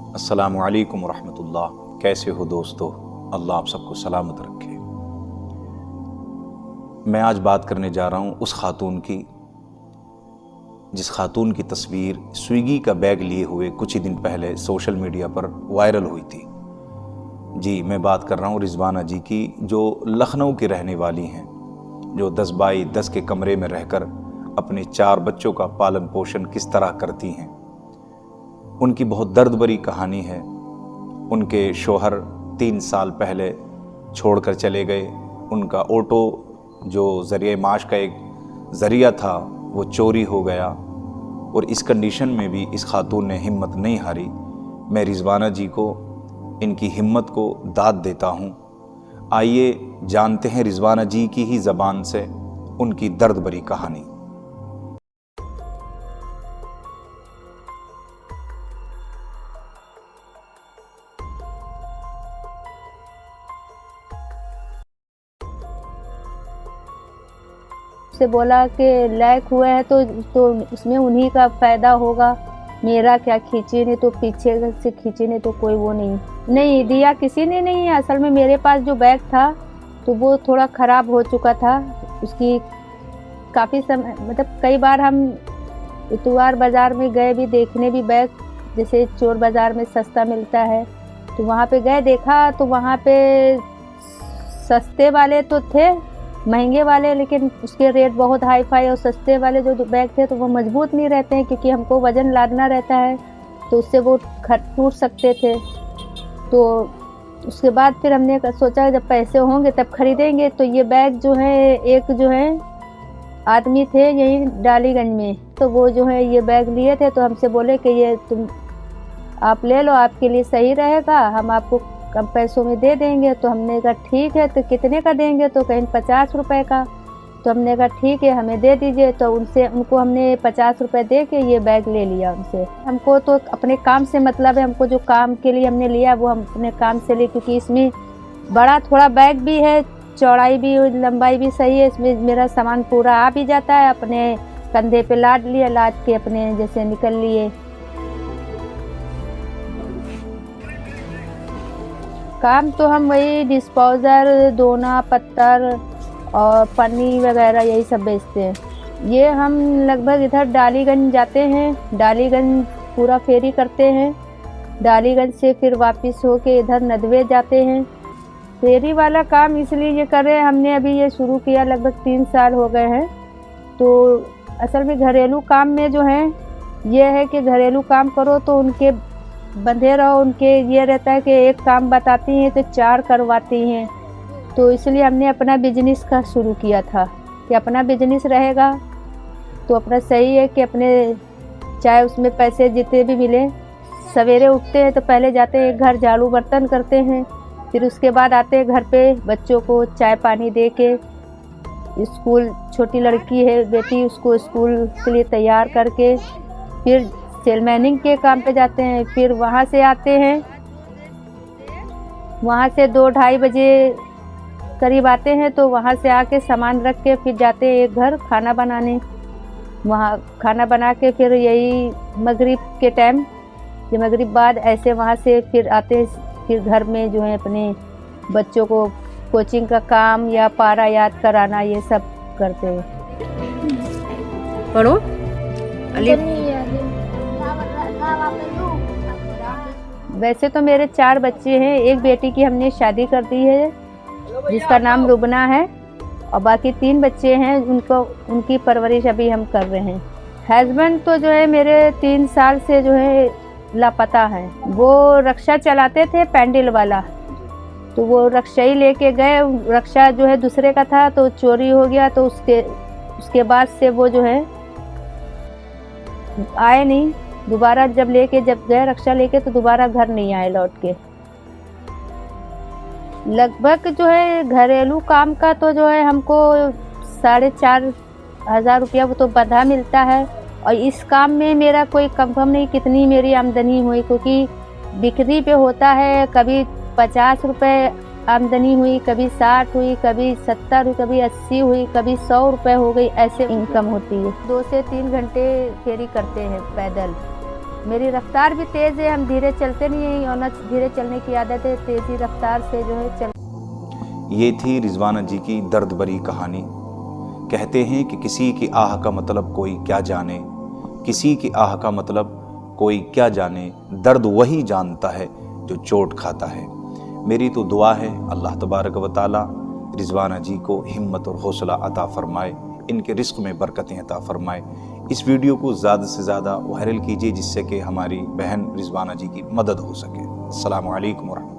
अस्सलामु अलैकुम रहमतुल्लाह। कैसे हो दोस्तों? अल्लाह आप सबको सलामत रखे। मैं आज बात करने जा रहा हूँ उस खातून की जिस खातून की तस्वीर स्विगी का बैग लिए हुए कुछ ही दिन पहले सोशल मीडिया पर वायरल हुई थी। जी, मैं बात कर रहा हूँ रिजवाना जी की, जो लखनऊ की रहने वाली हैं, जो 10 बाई 10 के कमरे में रहकर अपने 4 बच्चों का पालन पोषण किस तरह करती हैं। उनकी बहुत दर्द भरी कहानी है। उनके शोहर 3 साल पहले छोड़कर चले गए। उनका ऑटो जो ज़रिए माश का एक ज़रिया था वो चोरी हो गया, और इस कंडीशन में भी इस खातून ने हिम्मत नहीं हारी। मैं रिजवाना जी को, इनकी हिम्मत को दाद देता हूँ। आइए जानते हैं रिजवाना जी की ही ज़बान से उनकी दर्द भरी कहानी। से बोला कि लायक हुए हैं तो उसमें उन्हीं का फायदा होगा, मेरा क्या खींचे ने तो पीछे से खींचे ने तो कोई वो नहीं दिया, किसी ने नहीं है। असल में मेरे पास जो बैग था तो वो थोड़ा ख़राब हो चुका था। उसकी काफ़ी समय, मतलब कई बार हम इतवार बाज़ार में गए भी देखने भी बैग, जैसे चोर बाज़ार में सस्ता मिलता है तो वहाँ पे गए, देखा तो वहाँ पे सस्ते वाले तो थे, महंगे वाले, लेकिन उसके रेट बहुत हाई फाई, और सस्ते वाले जो बैग थे तो वो मजबूत नहीं रहते हैं, क्योंकि हमको वज़न लादना रहता है तो उससे वो टूट सकते थे। तो उसके बाद फिर हमने सोचा जब पैसे होंगे तब खरीदेंगे। तो ये बैग जो है, एक जो है आदमी थे यहीं डालीगंज में, तो वो जो है ये बैग लिए थे, तो हमसे बोले कि ये तुम आप ले लो, आपके लिए सही रहेगा, हम आपको कम पैसों में दे देंगे। तो हमने कहा ठीक है, तो कितने का देंगे? तो कहीं 50 रुपए का। तो हमने कहा ठीक है, हमें दे दीजिए। तो उनको हमने 50 रुपए दे के ये बैग ले लिया उनसे। हमको तो अपने काम से मतलब है, हमको जो काम के लिए हमने लिया वो हम अपने काम से लिए, क्योंकि इसमें बड़ा थोड़ा बैग भी है, चौड़ाई भी लंबाई भी सही है, इसमें मेरा सामान पूरा आ भी जाता है। अपने कंधे पे लाद लिया, लाद के अपने जैसे निकल लिए। काम तो हम वही डिस्पोज़र, दोना, पत्थर और पन्नी वगैरह यही सब बेचते हैं। ये हम लगभग इधर डालीगंज जाते हैं, डालीगंज पूरा फेरी करते हैं, डालीगंज से फिर वापस होके इधर नदवे जाते हैं। फेरी वाला काम इसलिए ये कर रहे हैं, हमने अभी ये शुरू किया, लगभग 3 साल हो गए हैं। तो असल में घरेलू काम में जो है ये है कि घरेलू काम करो तो उनके बंधे रहो, उनके ये रहता है कि एक काम बताती हैं तो 4 करवाती हैं। तो इसलिए हमने अपना बिजनेस का शुरू किया था कि अपना बिजनेस रहेगा तो अपना सही है कि अपने चाहे उसमें पैसे जितने भी मिले। सवेरे उठते हैं तो पहले जाते हैं घर झाड़ू बर्तन करते हैं, फिर उसके बाद आते हैं घर पे बच्चों को चाय पानी दे के, स्कूल, छोटी लड़की है बेटी, उसको स्कूल के लिए तैयार करके फिर सेलमैनिंग के काम पे जाते हैं। फिर वहाँ से आते हैं, वहाँ से 2-2:30 बजे करीब आते हैं, तो वहाँ से आके सामान रख के फिर जाते हैं एक घर खाना बनाने। वहाँ खाना बना के फिर यही मगरिब के टाइम, ये मगरिब बाद ऐसे वहाँ से फिर आते हैं, फिर घर में जो है अपने बच्चों को कोचिंग का काम या पारा याद कराना ये सब करते हैं। पढ़ो वैसे तो मेरे 4 बच्चे हैं। एक बेटी की हमने शादी कर दी है जिसका नाम लुबना है, और बाकी 3 बच्चे हैं, उनकी परवरिश अभी हम कर रहे हैं। हस्बैंड तो जो है मेरे 3 साल से जो है लापता है। वो रक्षा चलाते थे पैंडल वाला, तो वो रक्षा ही लेके गए, रक्षा जो है दूसरे का था तो चोरी हो गया। तो उसके बाद से वो जो है आए नहीं दोबारा। जब गए रक्षा लेके तो दोबारा घर नहीं आए लौट के। लगभग जो है घरेलू काम का तो जो है हमको 4,500 रुपया वो तो बंधा मिलता है, और इस काम में मेरा कोई कंफर्म नहीं कितनी मेरी आमदनी हुई, क्योंकि बिक्री पे होता है। कभी 50 रुपये आमदनी हुई, कभी 60 हुई, कभी 70 हुई, कभी 80 हुई, कभी 100 रुपये हो गई, ऐसे इनकम होती है। 2 से 3 घंटे फेरी करते हैं पैदल। मेरी रफ्तार भी तेज़ है, हम धीरे चलते नहीं हैं और न धीरे चलने की आदत है, तेज़ी रफ्तार से जो है चल। ये थी रिजवाना जी की दर्द भरी कहानी। कहते हैं कि किसी की आह का मतलब कोई क्या जाने, किसी की आह का मतलब कोई क्या जाने, दर्द वही जानता है जो चोट खाता है। मेरी तो दुआ है अल्लाह तबारक व तआला रिजवाना जी को हिम्मत और हौसला अता फरमाए, इनके रिस्क में बरकतें अता फरमाए। इस वीडियो को ज़्यादा से ज़्यादा वायरल कीजिए जिससे कि हमारी बहन रिजवाना जी की मदद हो सके। अस्सलामु अलैकुम वरहमतुल्लाह।